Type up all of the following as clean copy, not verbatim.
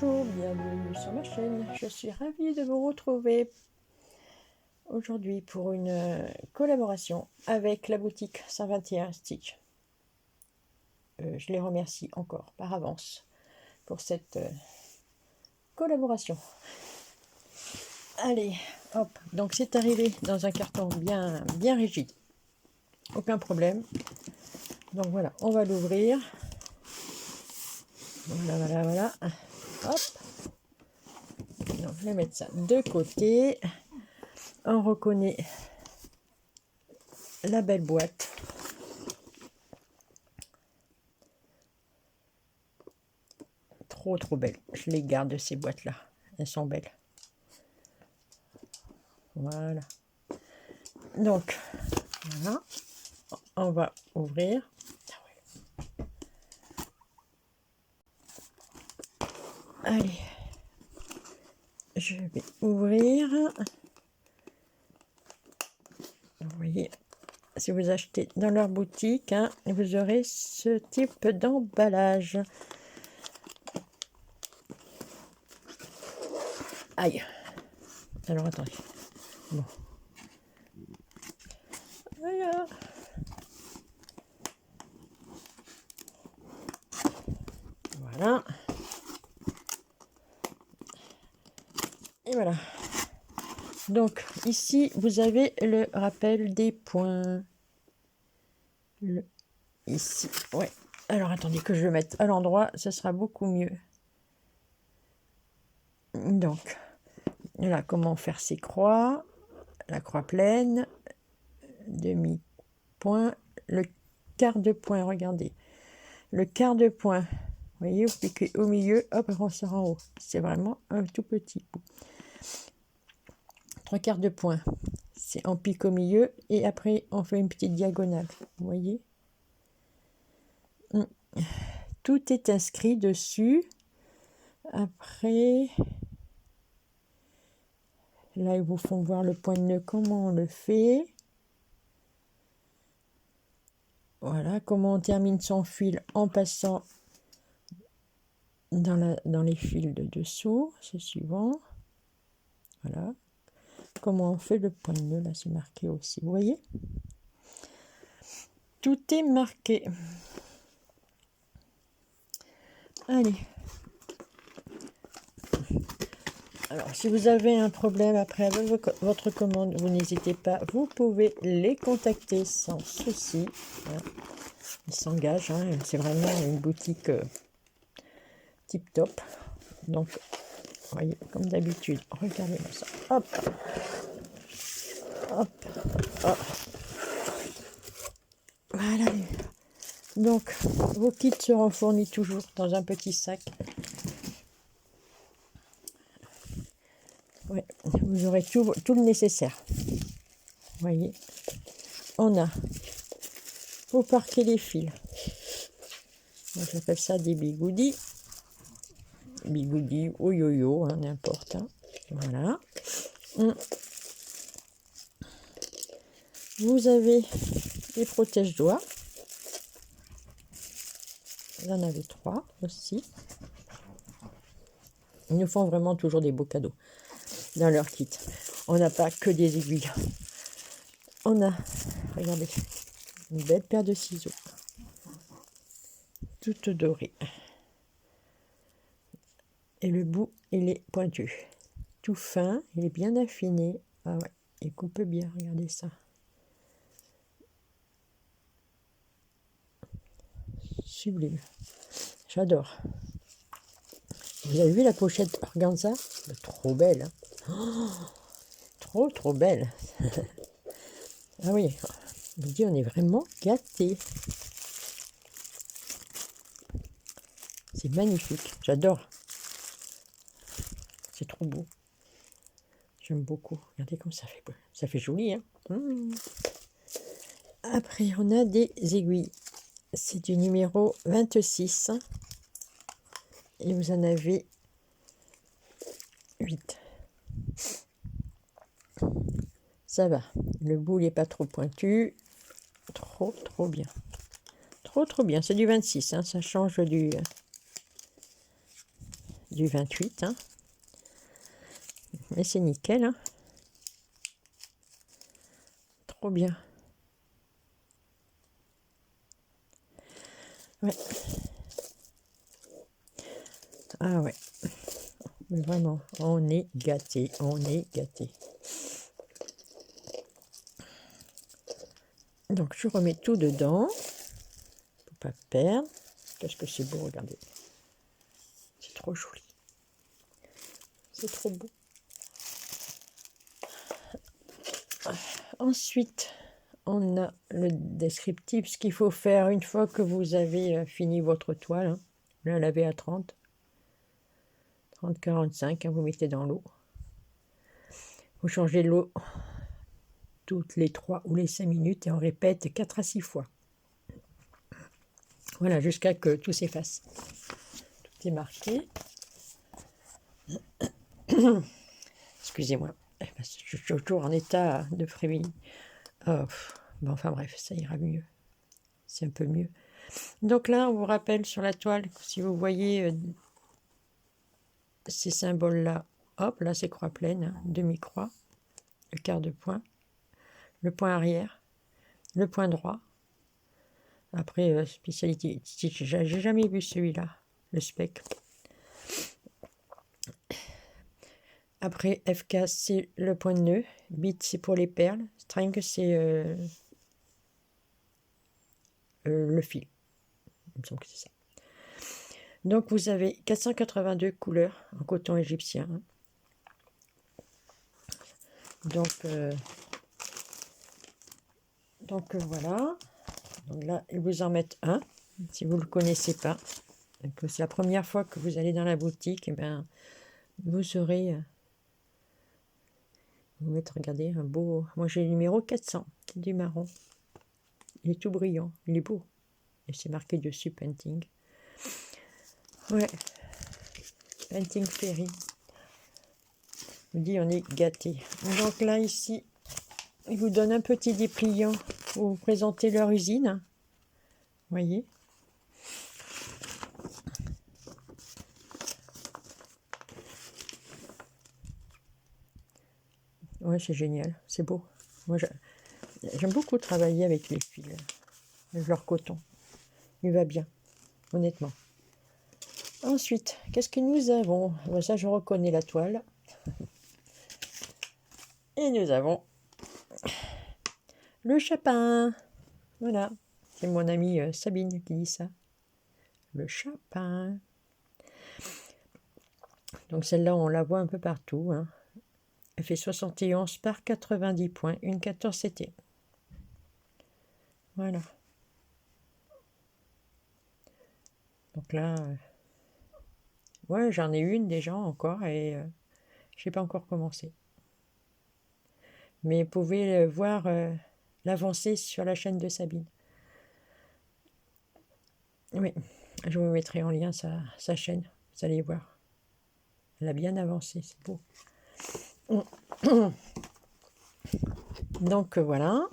Bonjour, bienvenue sur ma chaîne. Je suis ravie de vous retrouver aujourd'hui pour une collaboration avec la boutique 121 Stitch. Je les remercie encore par avance pour cette collaboration. Allez, hop, donc c'est arrivé dans un carton bien rigide. Aucun problème. Donc voilà, on va l'ouvrir. Voilà. Hop. Donc, je vais mettre ça de côté. On reconnaît la belle boîte. Trop belle. Je les garde ces boîtes là. Elles sont belles. Voilà. Donc, voilà. On va ouvrir. Allez. Je vais ouvrir. Vous voyez, si vous achetez dans leur boutique, hein, vous aurez ce type d'emballage. Aïe. Alors, attendez. Bon. Voilà. Voilà. Et voilà. Donc, ici, vous avez le rappel des points. Ici, ouais. Alors, attendez que je le mette à l'endroit, ce sera beaucoup mieux. Donc, là, comment faire ses croix. La croix pleine, demi-point, le quart de point, regardez. Le quart de point, vous voyez, vous piquez au milieu, hop, on sort en haut. C'est vraiment un tout petit bout. 3/4 de point, c'est on pique au milieu et après on fait une petite diagonale, vous voyez. Tout est inscrit dessus. Après, là ils vous font voir le point de nœud, comment on le fait. Voilà, comment on termine son fil en passant dans les fils de dessous, c'est suivant. Voilà. Comment on fait le point de nœud, là c'est marqué aussi, vous voyez. Tout est marqué. Allez. Alors, si vous avez un problème après avec votre commande, vous n'hésitez pas, vous pouvez les contacter sans souci. Hein. Ils s'engagent, hein. C'est vraiment une boutique tip top. Donc, vous voyez, comme d'habitude, regardez-moi ça. Hop, hop, hop. Voilà. Donc, vos kits seront fournis toujours dans un petit sac. Ouais, vous aurez tout le nécessaire. Vous voyez, on a pour parquer les fils. J'appelle ça des bigoudis. Bigoudis ou yo-yo, hein, n'importe. Hein. Voilà. Vous avez les protège-doigts. Vous en avez 3 aussi. Ils nous font vraiment toujours des beaux cadeaux dans leur kit. On n'a pas que des aiguilles. On a, regardez, une belle paire de ciseaux. Toute dorée. Et le bout, il est pointu. Tout fin, il est bien affiné. Ah ouais, il coupe bien, regardez ça. Sublime. J'adore. Vous avez vu la pochette organza? Trop belle. Hein, oh, trop belle. Ah oui, je vous dis, on est vraiment gâtés. C'est magnifique. J'adore. C'est trop beau. J'aime beaucoup. Regardez comme ça fait. Ça fait joli. Hein. Après, on a des aiguilles. C'est du numéro 26. Et vous en avez 8. Ça va. Le bout n'est pas trop pointu. Trop bien. Trop bien. C'est du 26. Hein. Ça change du du 28. Hein. Mais c'est nickel. Hein. Trop bien. Ouais. Ah ouais. Mais vraiment, on est gâté. On est gâté. Donc, je remets tout dedans. Pour pas perdre. Qu'est-ce que c'est beau, regardez. C'est trop joli. C'est trop beau. Ensuite, on a le descriptif, ce qu'il faut faire une fois que vous avez fini votre toile. Hein. Vous la lavez à 30, 30-45, hein, vous mettez dans l'eau. Vous changez l'eau toutes les 3 ou les 5 minutes et on répète 4 à 6 fois. Voilà, jusqu'à que tout s'efface. Tout est marqué. Excusez-moi, je suis toujours en état de frémillement. Oh, bon, enfin bref, ça ira mieux. C'est un peu mieux. Donc là, on vous rappelle sur la toile, si vous voyez ces symboles-là, hop, là c'est croix pleine, hein, demi-croix, le quart de point, le point arrière, le point droit. Après, spécialité, j'ai jamais vu celui-là, le spec. Après, FK, c'est le point de nœud, bit, c'est pour les perles, string, c'est le fil. Il me semble que c'est ça. Donc, vous avez 482 couleurs en coton égyptien. Hein. Donc voilà. Donc là, ils vous en mettent un, si vous ne le connaissez pas. C'est la première fois que vous allez dans la boutique, et ben, vous aurez... vous mettre, regardez, un beau... Moi, j'ai le numéro 400, du marron. Il est tout brillant, il est beau. Et c'est marqué dessus, Painting. Ouais. Painting Ferry. Je vous dis, on est gâté. Donc là, ici, ils vous donnent un petit dépliant pour vous présenter leur usine. Vous voyez? Ouais, c'est génial, c'est beau. Moi, j'aime beaucoup travailler avec les fils, leur coton. Il va bien, honnêtement. Ensuite, qu'est-ce que nous avons? Bon, ça, je reconnais la toile. Et nous avons le chapin. Voilà, c'est mon amie Sabine qui dit ça. Le chapin. Donc celle-là, on la voit un peu partout. Hein. Elle fait 71 par 90 points, une 14 CT. Voilà. Donc là, ouais, j'en ai une déjà encore et je n'ai pas encore commencé. Mais vous pouvez voir l'avancée sur la chaîne de Sabine. Oui, je vous mettrai en lien sa chaîne, vous allez voir. Elle a bien avancé, c'est beau. Donc voilà,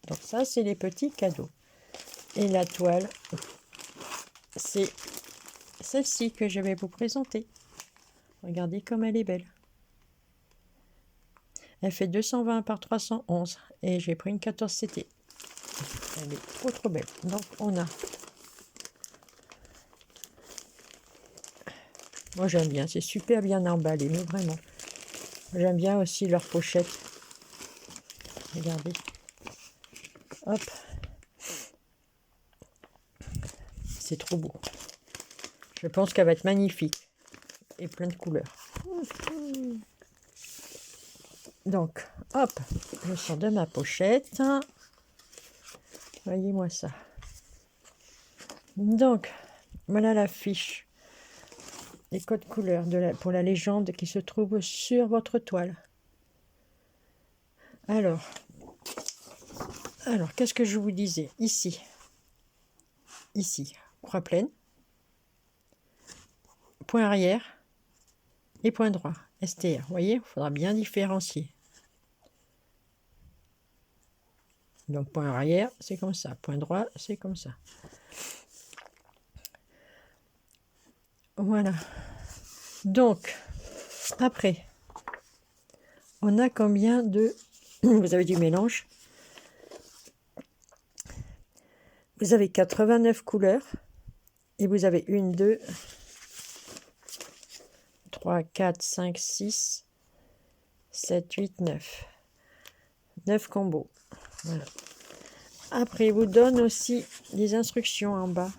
donc ça c'est les petits cadeaux. Et la toile, c'est celle-ci que je vais vous présenter. Regardez comme elle est belle. Elle fait 220 par 311 et j'ai pris une 14 CT. Elle est trop trop belle. Donc on a... Moi j'aime bien, c'est super bien emballé, mais vraiment. J'aime bien aussi leur pochette. Regardez. Hop. C'est trop beau. Je pense qu'elle va être magnifique. Et plein de couleurs. Donc, hop, je sors de ma pochette. Voyez-moi ça. Donc, voilà la fiche. Les codes couleurs pour la légende qui se trouve sur votre toile. Alors qu'est-ce que je vous disais? Ici, croix pleine, point arrière et point droit, STR. Vous voyez, il faudra bien différencier. Donc, point arrière, c'est comme ça. Point droit, c'est comme ça. Voilà. Donc, après, on a combien de... Vous avez du mélange. Vous avez 89 couleurs. Et vous avez 1, 2, 3, 4, 5, 6, 7, 8, 9. 9 combos. Voilà. Après, il vous donne aussi des instructions en bas.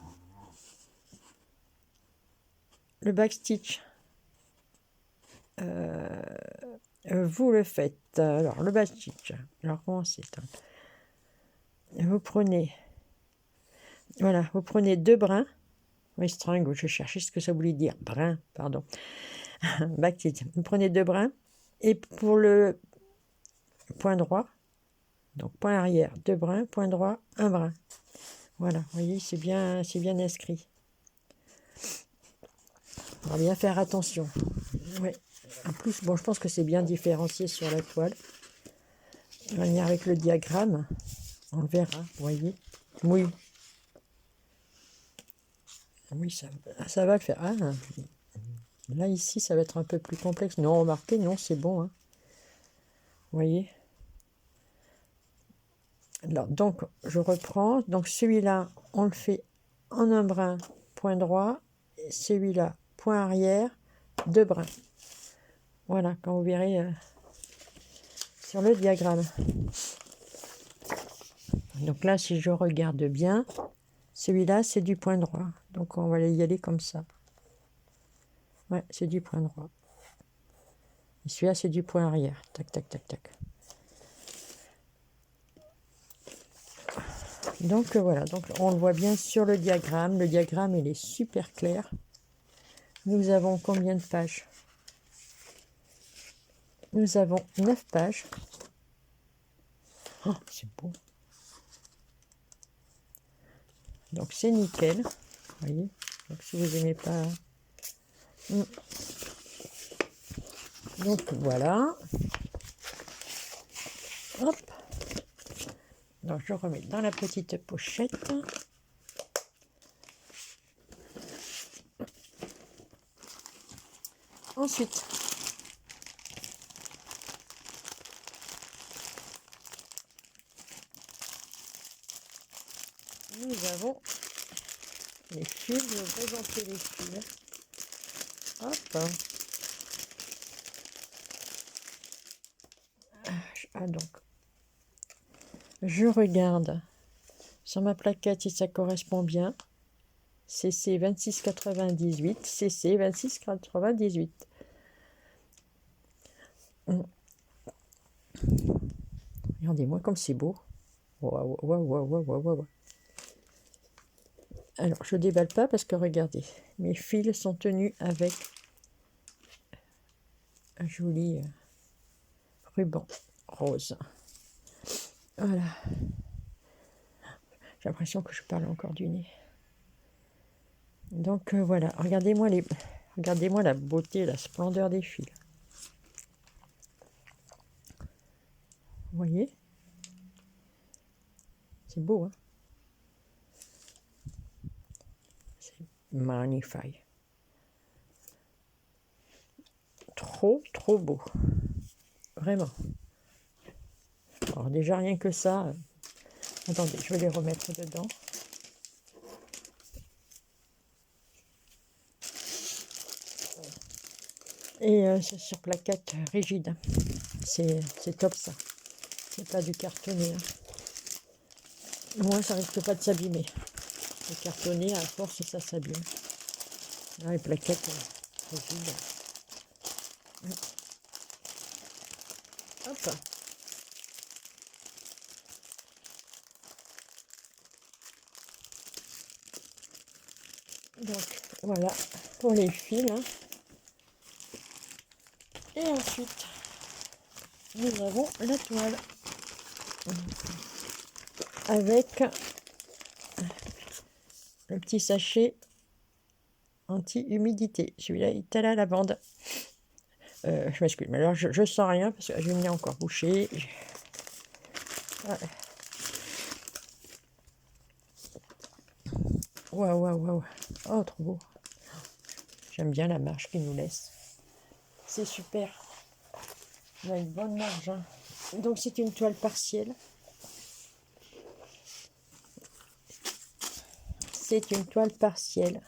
Le backstitch. Vous le faites. Alors, le backstitch. Alors, comment c'est? Vous prenez... Voilà, vous prenez 2 brins. Oui, string, je cherchais ce que ça voulait dire. Brin, pardon. Backstitch. Vous prenez 2 brins. Et pour le point droit, donc point arrière, 2 brins, point droit, 1 brin. Voilà, vous voyez, c'est bien inscrit. On va bien faire attention. Ouais. En plus, bon, je pense que c'est bien différencié sur la toile. On va venir avec le diagramme. On le verra, vous voyez. Oui. Oui, ça va le faire. Ah, là, ici, ça va être un peu plus complexe. Non, remarquez, non, c'est bon. Hein. Vous voyez. Alors, donc, je reprends. Donc, celui-là, on le fait en un brin, point droit. Et celui-là, point arrière, 2 brins. Voilà, quand vous verrez sur le diagramme. Donc là, si je regarde bien, celui-là, c'est du point droit. Donc, on va y aller comme ça. Ouais, c'est du point droit. Et celui-là, c'est du point arrière. Tac, tac, tac, tac. Donc, voilà. Donc, on le voit bien sur le diagramme. Le diagramme, il est super clair. Nous avons combien de pages? Nous avons 9 pages. Oh, c'est beau. Donc, c'est nickel. Vous voyez. Donc, si vous n'aimez pas... Donc, voilà. Hop. Donc, je remets dans la petite pochette. Ensuite, nous avons les fils. Je vais vous présenter les fils. Hop. Ah, donc, je regarde sur ma plaquette si ça correspond bien. CC 2698, CC 2698. Regardez-moi comme c'est beau. Waouh, waouh, waouh, waouh, waouh, waouh. Alors, je déballe pas parce que regardez, mes fils sont tenus avec un joli ruban rose. Voilà. J'ai l'impression que je parle encore du nez. Donc voilà, regardez-moi la beauté, la splendeur des fils. Vous voyez? C'est beau, hein? C'est magnifique. Trop, trop beau. Vraiment. Alors déjà, rien que ça... Attendez, je vais les remettre dedans. Et c'est sur plaquette rigide. C'est top ça. C'est pas du cartonné. Hein. Moi, ça risque pas de s'abîmer. Le cartonné, à force, ça s'abîme. Là, les plaquettes rigides. Hop. Donc, voilà pour les fils. Hein. Et ensuite, nous avons la toile. Avec le petit sachet anti-humidité. Celui-là est à la lavande. Je m'excuse, mais alors je sens rien parce que j'ai mis encore bouché. Ouais. Waouh, waouh, waouh. Oh, trop beau. J'aime bien la marge qu'il nous laisse. C'est super. On a une bonne marge. Hein. Donc c'est une toile partielle. C'est une toile partielle.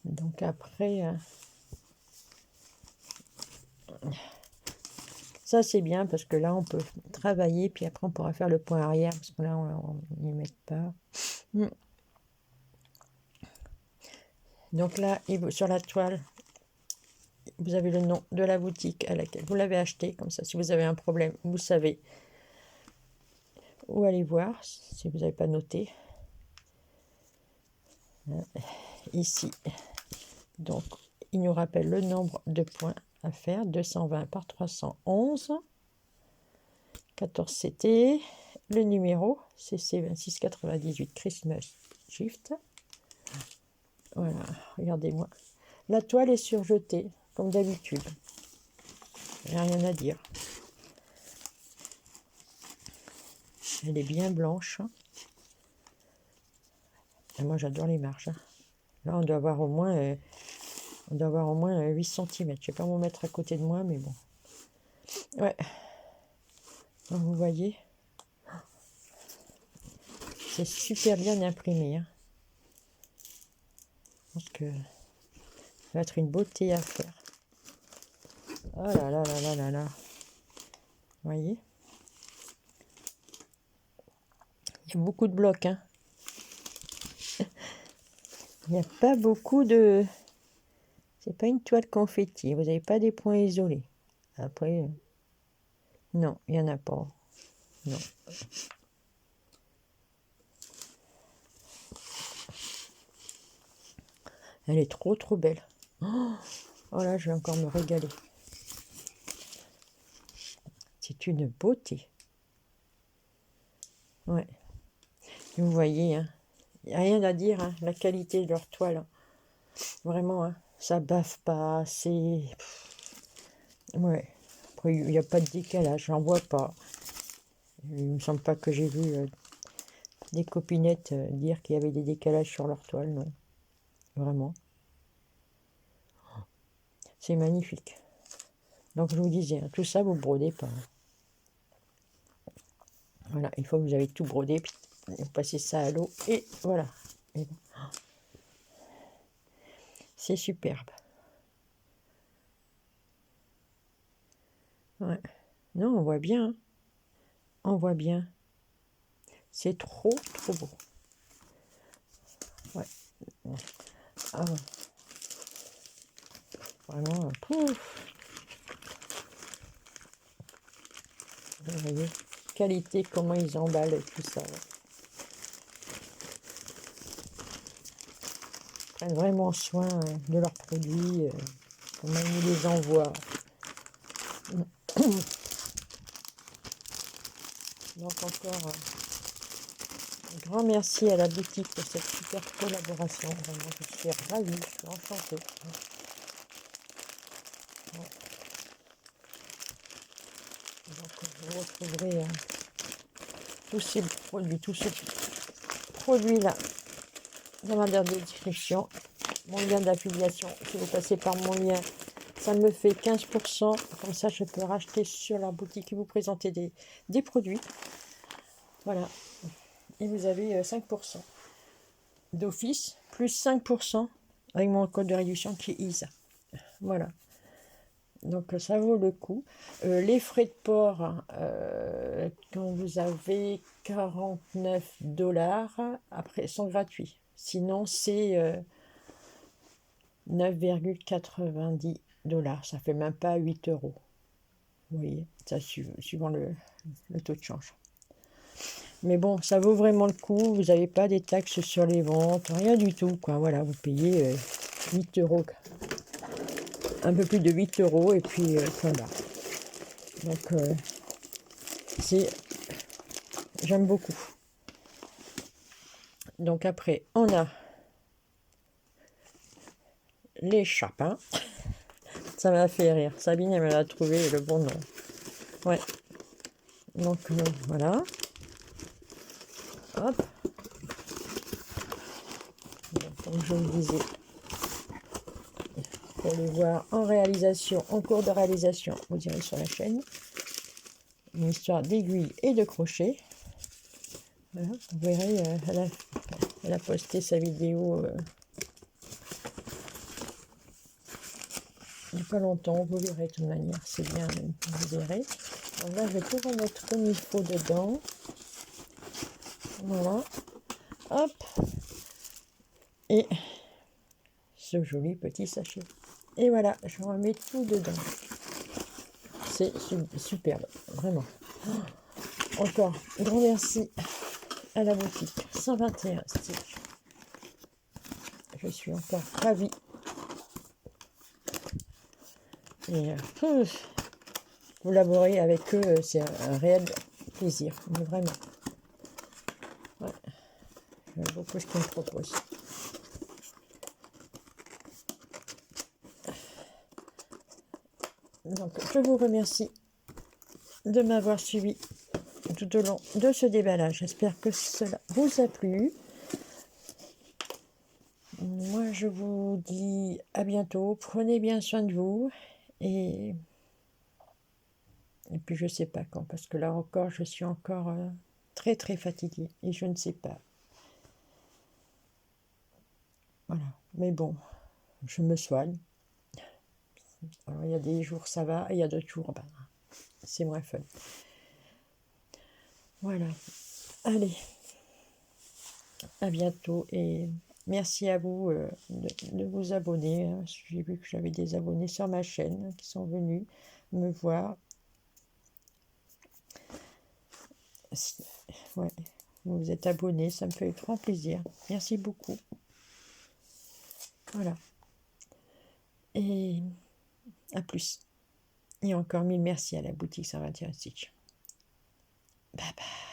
Donc après, ça c'est bien parce que là on peut travailler, puis après on pourra faire le point arrière parce que là on n'y met pas. Donc là, sur la toile, vous avez le nom de la boutique à laquelle vous l'avez acheté. Comme ça, si vous avez un problème, vous savez où aller voir, si vous n'avez pas noté. Ici, donc, il nous rappelle le nombre de points à faire, 220 par 311, 14 CT, le numéro, CC 2698 Christmas Shift. Voilà, regardez-moi. La toile est surjetée, comme d'habitude. Il n'y a rien à dire. Elle est bien blanche. Et moi, j'adore les marges. Là, on doit avoir au moins 8 cm. Je ne sais pas m'en mettre à côté de moi, mais bon. Ouais. Donc, vous voyez, c'est super bien imprimé. Hein. Je pense que ça va être une beauté à faire. Oh là là là là là là. Vous voyez, il y a beaucoup de blocs. Hein. Il n'y a pas beaucoup de... C'est pas une toile confetti. Vous n'avez pas des points isolés. Après, non, il n'y en a pas. Non. Elle est trop trop belle. Oh là, je vais encore me régaler. C'est une beauté. Ouais. Et vous voyez, hein, il n'y a rien à dire. Hein, la qualité de leur toile. Hein. Vraiment, hein, ça baffe pas. C'est... Ouais. Après, il n'y a pas de décalage. J'en vois pas. Il me semble pas que j'ai vu des copinettes dire qu'il y avait des décalages sur leur toile. Non. Vraiment. C'est magnifique. Donc, je vous disais, hein, tout ça, vous brodez pas. Hein. Voilà, une fois que vous avez tout brodé, puis vous passez ça à l'eau, et voilà. Et bon. C'est superbe. Ouais. Non, on voit bien. Hein. On voit bien. C'est trop, trop beau. Ouais. Ah ouais. Vraiment, pouf. Vous voyez, qualité, comment ils emballent et tout ça. Ouais. Ils prennent vraiment soin de leurs produits, comment ils nous les envoient. Donc encore un grand merci à la boutique pour cette super collaboration. Vraiment, je suis ravie, je suis enchantée. Ouais. Donc vous retrouverez tous ces produits-là dans ma dernière description. Mon lien d'affiliation, si vous passez par mon lien, ça me fait 15%. Comme ça, je peux racheter sur leur boutique et vous présenter des produits. Voilà. Et vous avez 5% d'office, plus 5% avec mon code de réduction qui est ISA. Voilà. Donc ça vaut le coup. Les frais de port, quand vous avez 49$, après sont gratuits. Sinon c'est 9,90$. Ça fait même pas 8€. Vous voyez, ça suivant le taux de change. Mais bon, ça vaut vraiment le coup. Vous n'avez pas des taxes sur les ventes, rien du tout, quoi. Voilà, vous payez 8€. Un peu plus de 8€, et puis voilà. Donc, j'aime beaucoup. Donc après, on a les chapins. Ça m'a fait rire. Sabine, elle m'a trouvé le bon nom. Ouais. Donc, voilà. Hop. comme je vous le disais, pour les voir en réalisation, en cours de réalisation, vous direz sur la chaîne. Une histoire d'aiguille et de crochet. Voilà, vous verrez, elle a posté sa vidéo il n'y a pas longtemps, vous verrez de toute manière, c'est bien, vous verrez. Donc là, je vais tout remettre comme il faut dedans. Voilà, hop, et ce joli petit sachet. Et voilà, je remets tout dedans. C'est superbe, vraiment. Encore, grand merci à la boutique 121 Stitch. Je suis encore ravie. Et collaborer avec eux, c'est un réel plaisir, mais vraiment. Ouais. J'aime beaucoup ce qu'ils me proposent. Donc, je vous remercie de m'avoir suivi tout au long de ce déballage. J'espère que cela vous a plu. Moi, je vous dis à bientôt. Prenez bien soin de vous. Et puis, je ne sais pas quand, parce que là encore, je suis encore très, très fatiguée. Et je ne sais pas. Voilà. Mais bon, je me soigne. Alors, il y a des jours, ça va. Et il y a d'autres jours, ben, c'est moins fun. Voilà. Allez. À bientôt. Et merci à vous de vous abonner. J'ai vu que j'avais des abonnés sur ma chaîne qui sont venus me voir. Ouais, vous êtes abonnés, ça me fait grand plaisir. Merci beaucoup. Voilà. Et à plus. Et encore mille merci à la boutique 121 Stitch. Bye bye.